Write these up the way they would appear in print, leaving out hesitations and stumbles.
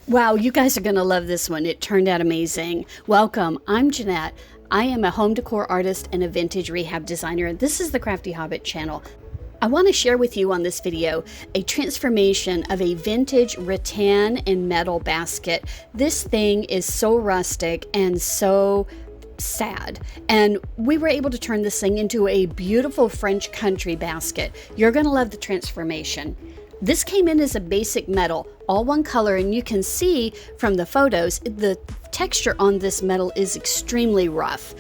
Wow, you guys are going to love this one. It turned out amazing. Welcome. I'm Jeanette. I am a home decor artist and a vintage rehab designer, and this is the Crafty Hobbit channel. I want to share with you on this video a transformation of a vintage rattan and metal basket. This thing is so rustic and so sad, and we were able to turn this thing into a beautiful French country basket. You're going to love the transformation. This came in as a basic metal, all one color, and you can see from the photos, the texture on this metal is extremely rough,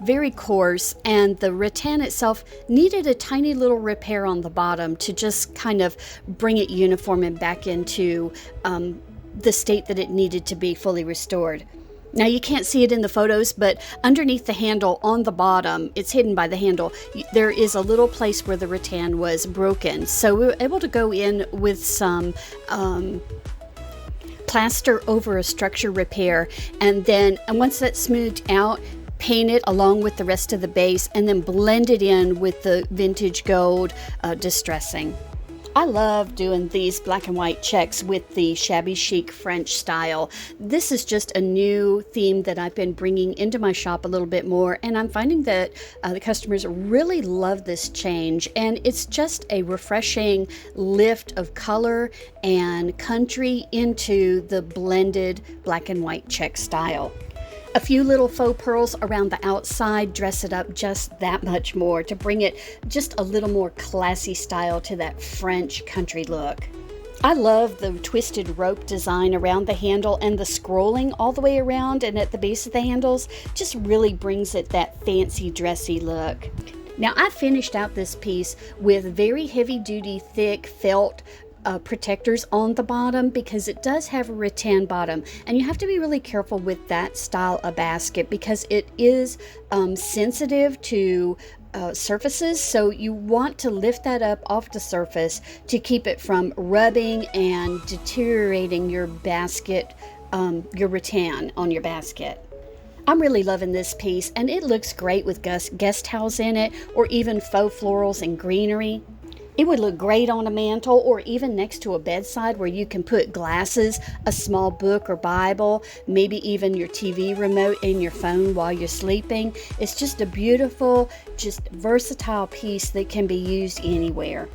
very coarse, and the rattan itself needed a tiny little repair on the bottom to just kind of bring it uniform and back into the state that it needed to be fully restored. Now you can't see it in the photos, but underneath the handle on the bottom, it's hidden by the handle, there is a little place where the rattan was broken. So we were able to go in with some plaster over a structure repair, and once that's smoothed out, paint it along with the rest of the base, and then blend it in with the vintage gold distressing. I love doing these black and white checks with the shabby chic French style. This is just a new theme that I've been bringing into my shop a little bit more, and I'm finding that the customers really love this change, and it's just a refreshing lift of color and country into the blended black and white check style. A few little faux pearls around the outside dress it up just that much more to bring it just a little more classy style to that French country look. I love the twisted rope design around the handle, and the scrolling all the way around and at the base of the handles just really brings it that fancy dressy look. Now I finished out this piece with very heavy duty thick felt protectors on the bottom, because it does have a rattan bottom, and you have to be really careful with that style of basket because it is sensitive to surfaces, so you want to lift that up off the surface to keep it from rubbing and deteriorating your basket, your rattan on your basket. I'm really loving this piece, and it looks great with guest towels in it, or even faux florals and greenery. It would look great on a mantle, or even next to a bedside where you can put glasses, a small book or Bible, maybe even your TV remote and your phone while you're sleeping. It's just a beautiful, just versatile piece that can be used anywhere.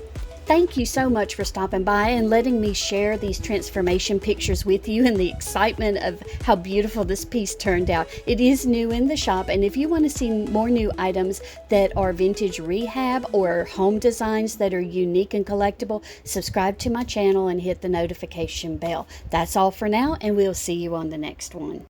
Thank you so much for stopping by and letting me share these transformation pictures with you and the excitement of how beautiful this piece turned out. It is new in the shop, and if you want to see more new items that are vintage rehab or home designs that are unique and collectible, subscribe to my channel and hit the notification bell. That's all for now, and we'll see you on the next one.